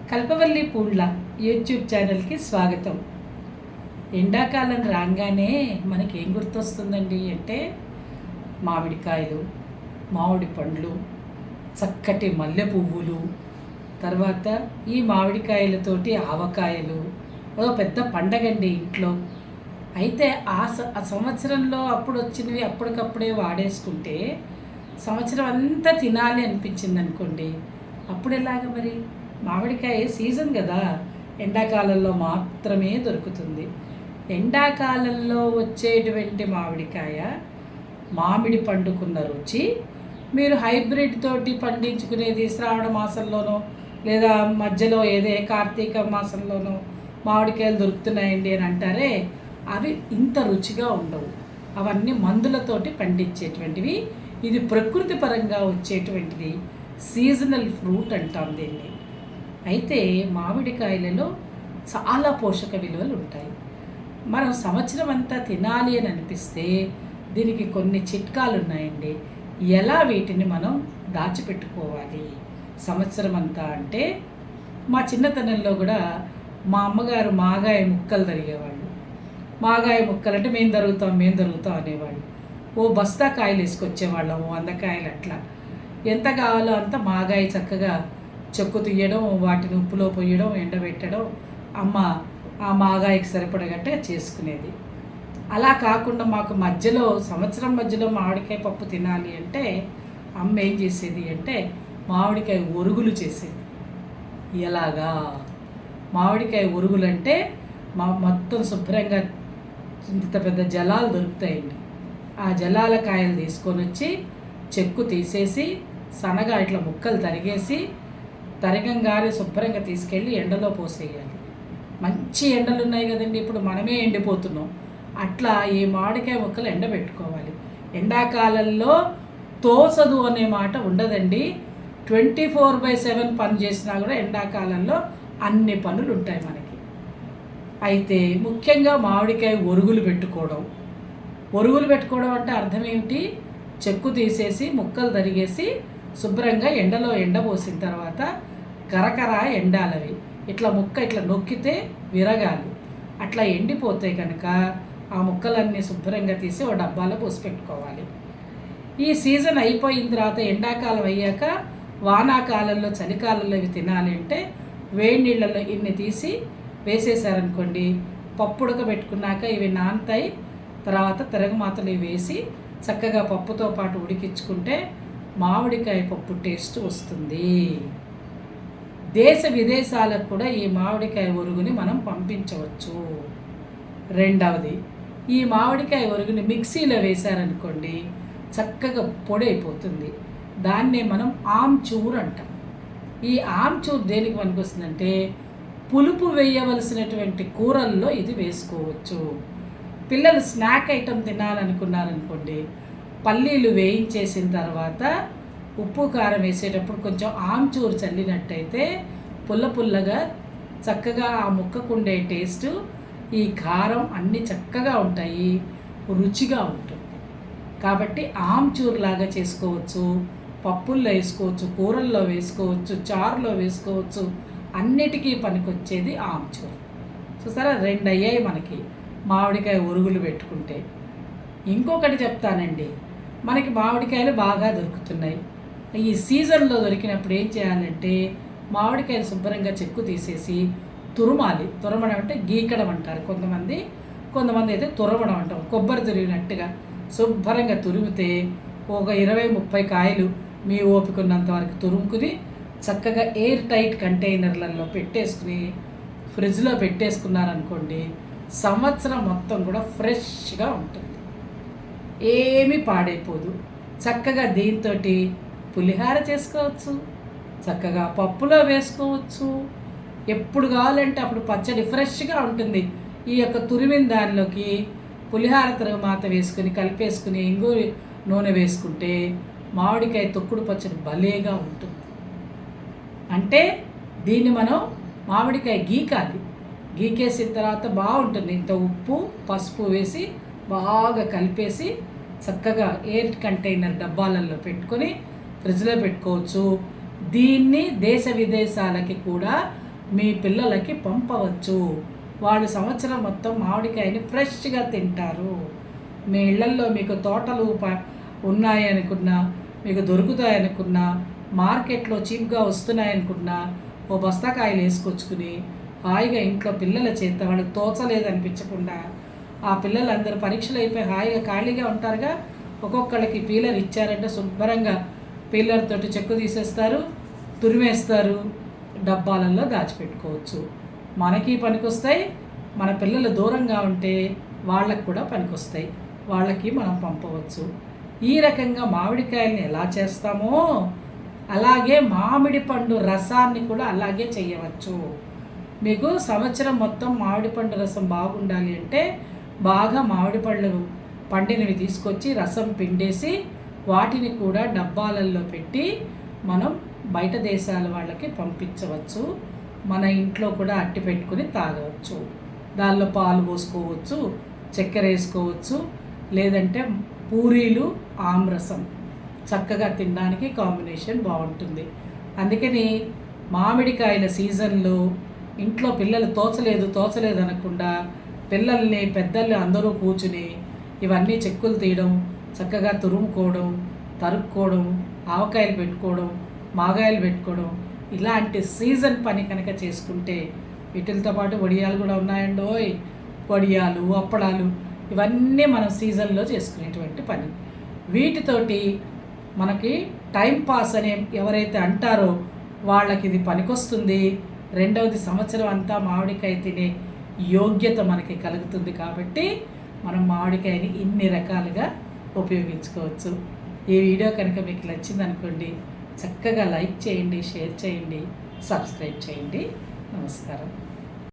కల్పవల్లి Poondla YouTube ఛానల్కి స్వాగతం. ఎండాకాలం రాగానే మనకి ఏం గుర్తొస్తుందండి అంటే మామిడికాయలు, మామిడి పండ్లు, చక్కటి మల్లె పువ్వులు, తర్వాత ఈ మామిడికాయలతోటి ఆవకాయలు. అదో పెద్ద పండగండి ఇంట్లో. అయితే ఆ సంవత్సరంలో అప్పుడు వచ్చినవి అప్పటికప్పుడే వాడేసుకుంటే సంవత్సరం అంతా తినాలి అనిపించింది అనుకోండి, అప్పుడు ఎలాగ మరి? మామిడికాయ సీజన్ కదా, ఎండాకాలంలో మాత్రమే దొరుకుతుంది. ఎండాకాలంలో వచ్చేటువంటి మామిడికాయ, మామిడి పండుకున్న రుచి మీరు హైబ్రిడ్ తోటి పండించుకునేది శ్రావణ మాసంలోనో లేదా మధ్యలో ఏదే కార్తీక మాసంలోనో మామిడికాయలు దొరుకుతున్నాయండి అని అంటారే, అవి ఇంత రుచిగా ఉండవు. అవన్నీ మందులతోటి పండించేటువంటివి. ఇది ప్రకృతి పరంగా వచ్చేటువంటిది, సీజనల్ ఫ్రూట్ అంటాం దీన్ని. అయితే మామిడికాయలలో చాలా పోషక విలువలు ఉంటాయి. మనం సంవత్సరం అంతా తినాలి అని అనిపిస్తే దీనికి కొన్ని చిట్కాలు ఉన్నాయండి. ఎలా వీటిని మనం దాచిపెట్టుకోవాలి సంవత్సరం అంతా అంటే, మా చిన్నతనంలో కూడా మా అమ్మగారు మాగాయ ముక్కలు తరిగేవాళ్ళు. మాగాయ ముక్కలు అంటే మేము తరుగుతాం అనేవాళ్ళు. ఓ బస్తా కాయలు వేసుకొచ్చేవాళ్ళము, 100 కాయలు అట్లా. ఎంత కావాలో అంత మాగాయ చక్కగా చెక్కు తీయడం, వాటిని ఉప్పులో పొయ్యడం, ఎండబెట్టడం, అమ్మ ఆ మాగాయకి సరిపడగట్టే చేసుకునేది. అలా కాకుండా మాకు సంవత్సరం మధ్యలో మామిడికాయ పప్పు తినాలి అంటే అమ్మ ఏం చేసేది అంటే మామిడికాయ ఒరుగులు చేసేది. ఎలాగా? మామిడికాయ ఒరుగులు అంటే మొత్తం శుభ్రంగా ఇంత పెద్ద జలాలు దొరుకుతాయండి. ఆ జలాల కాయలు తీసుకొని వచ్చి చెక్కు తీసేసి సన్నగా ఇట్లా ముక్కలు తరగంగానే శుభ్రంగా తీసుకెళ్ళి ఎండలో పోసేయాలి. మంచి ఎండలు ఉన్నాయి కదండి, ఇప్పుడు మనమే ఎండిపోతున్నాం. అట్లా ఈ మామిడికాయ ముక్కలు ఎండబెట్టుకోవాలి. ఎండాకాలంలో తోసదు అనే మాట ఉండదండి. 24/7 పని చేసినా కూడా ఎండాకాలంలో అన్ని పనులు ఉంటాయి మనకి. అయితే ముఖ్యంగా మామిడికాయ ఒరుగులు పెట్టుకోవడం అంటే అర్థం ఏమిటి? చెక్కు తీసేసి ముక్కలు తరిగేసి శుభ్రంగా ఎండలో ఎండబోసిన తర్వాత కరకర ఎండాలవి. ఇట్లా ముక్క ఇట్లా నొక్కితే విరగాలి. అట్లా ఎండిపోతే కనుక ఆ ముక్కలన్నీ శుభ్రంగా తీసి ఒక డబ్బాలో పోసి పెట్టుకోవాలి. ఈ సీజన్ అయిపోయిన తర్వాత ఎండాకాలం అయ్యాక వానాకాలంలో చలికాలంలో ఇవి తినాలి అంటే వేడి నీళ్ళల్లో ఇన్ని తీసి వేసేసారనుకోండి, పప్పు ఉడకబెట్టుకున్నాక ఇవి నానతాయి. తర్వాత తిరగమాతలు వేసి చక్కగా పప్పుతో పాటు ఉడికించుకుంటే మామిడికాయ పప్పు టేస్ట్ వస్తుంది. దేశ విదేశాలకు కూడా ఈ మామిడికాయ ఒరుగుని మనం పంపించవచ్చు. రెండవది, ఈ మామిడికాయ ఒరుగుని మిక్సీలో వేశారనుకోండి చక్కగా పొడి అయిపోతుంది. దాన్నే మనం ఆమ్చూర్ అంటాం. ఈ ఆమ్చూర్ దేనికి పనికొస్తుందంటే పులుపు వేయవలసినటువంటి కూరల్లో ఇది వేసుకోవచ్చు. పిల్లలు స్నాక్ ఐటెం తినాలనుకున్నారనుకోండి, పల్లీలు వేయించేసిన తర్వాత ఉప్పు కారం వేసేటప్పుడు కొంచెం ఆమ్చూరు చల్లినట్టయితే పుల్లగా చక్కగా ఆ ముక్కకుండే టేస్టు, ఈ కారం అన్నీ చక్కగా ఉంటాయి, రుచిగా ఉంటుంది. కాబట్టి ఆమ్చూర్ లాగా చేసుకోవచ్చు, పప్పుల్లో వేసుకోవచ్చు, కూరల్లో వేసుకోవచ్చు, చారులో వేసుకోవచ్చు. అన్నిటికీ పనికొచ్చేది ఆమ్చూర్. చూసారా, 2 అయ్యాయి మనకి మామిడికాయ ఒరుగులు పెట్టుకుంటే. ఇంకొకటి చెప్తానండి, మనకి మామిడికాయలు బాగా దొరుకుతున్నాయి. ఈ సీజన్లో దొరికినప్పుడు ఏం చేయాలంటే మామిడికాయలు శుభ్రంగా చెక్కు తీసేసి తురమాలి. తురమడం అంటే గీకడం అంటారు కొంతమంది అయితే తురమడం అంటాం. కొబ్బరి తురిగినట్టుగా శుభ్రంగా తురిమితే ఒక 20-30 కాయలు మీ ఓపికన్నంత వరకు తురుముకుని చక్కగా ఎయిర్ టైట్ కంటైనర్లలో పెట్టేసుకుని ఫ్రిడ్జ్లో పెట్టేసుకున్నారనుకోండి, సంవత్సరం మొత్తం కూడా ఫ్రెష్గా ఉంటుంది, ఏమీ పాడైపోదు. చక్కగా దీంతో పులిహార చేసుకోవచ్చు, చక్కగా పప్పులో వేసుకోవచ్చు. ఎప్పుడు కావాలంటే అప్పుడు పచ్చడి ఫ్రెష్గా ఉంటుంది. ఈ యొక్క తురిమిన దానిలోకి పులిహార తరువాత వేసుకుని కలిపేసుకుని ఇంగు నూనె వేసుకుంటే మామిడికాయ తొక్కుడు పచ్చడి భలేగా ఉంటుంది. అంటే దీన్ని మనం మామిడికాయ గీకేసిన తర్వాత బాగుంటుంది. ఇంత ఉప్పు పసుపు వేసి బాగా కలిపేసి చక్కగా ఎయిర్ కంటైనర్ డబ్బాలలో పెట్టుకొని ఫ్రిడ్జ్లో పెట్టుకోవచ్చు. దీన్ని దేశ విదేశాలకి కూడా మీ పిల్లలకి పంపవచ్చు. వాళ్ళు సంవత్సరం మొత్తం మామిడికాయని ఫ్రెష్గా తింటారు. మీ ఇళ్లల్లో మీకు తోటలు ఉన్నాయనుకున్నా, మీకు దొరుకుతాయనుకున్నా, మార్కెట్లో చీప్గా వస్తున్నాయనుకున్నా ఓ బస్తాకాయలు వేసుకొచ్చుకుని హాయిగా ఇంట్లో పిల్లల చేత వాళ్ళకి తోచలేదనిపించకుండా, ఆ పిల్లలందరూ పరీక్షలు అయిపోయి హాయిగా ఖాళీగా ఉంటారుగా, ఒక్కొక్కళ్ళకి పీలర్ ఇచ్చారంటే శుభ్రంగా పీలర్ తోటి చెక్కు తీసేస్తారు, తురిమేస్తారు, డబ్బాలలో దాచిపెట్టుకోవచ్చు. మనకి పనికొస్తాయి, మన పిల్లలు దూరంగా ఉంటే వాళ్ళకు కూడా పనికొస్తాయి, వాళ్ళకి మనం పంపవచ్చు. ఈ రకంగా మామిడికాయల్ని ఎలా చేస్తామో అలాగే మామిడి పండు రసాన్ని కూడా అలాగే చేయవచ్చు. మీకు సంవత్సరం మొత్తం మామిడి పండు రసం బాగుండాలి అంటే బాగా మామిడి పళ్ళు పండినవి తీసుకొచ్చి రసం పిండేసి వాటిని కూడా డబ్బాలలో పెట్టి మనం బయట దేశాల వాళ్ళకి పంపించవచ్చు. మన ఇంట్లో కూడా అట్టి పెట్టుకుని తాగవచ్చు. దానిలో పాలు పోసుకోవచ్చు, చక్కెర వేసుకోవచ్చు, లేదంటే పూరీలు ఆమ్రసం చక్కగా తినడానికి కాంబినేషన్ బాగుంటుంది. అందుకని మామిడికాయల సీజన్లో ఇంట్లో పిల్లలు తోచలేదు అనకుండా పిల్లల్ని పెద్దల్ని అందరూ కూర్చుని ఇవన్నీ చెక్కులు తీయడం, చక్కగా తురుముకోవడం, తరుక్కోవడం, ఆవకాయలు పెట్టుకోవడం, మాగాయలు పెట్టుకోవడం, ఇలాంటి సీజన్ పని కనుక చేసుకుంటే వీటితో పాటు వడియాలు కూడా ఉన్నాయండోయ్. వడియాలు, అప్పడాలు ఇవన్నీ మనం సీజన్లో చేసుకునేటువంటి పని. వీటితోటి మనకి టైం పాస్ అని ఎవరైతే అంటారో వాళ్ళకి ఇది పనికొస్తుంది. రెండవది సంవత్సరం అంతా మామిడికాయ తినే యోగ్యత మనకి కలుగుతుంది. కాబట్టి మనం మామిడికాయని ఇన్ని రకాలుగా ఉపయోగించుకోవచ్చు. ఈ వీడియో కనుక మీకు నచ్చిందనుకోండి, చక్కగా లైక్ చేయండి, షేర్ చేయండి, సబ్స్క్రైబ్ చేయండి. నమస్కారం.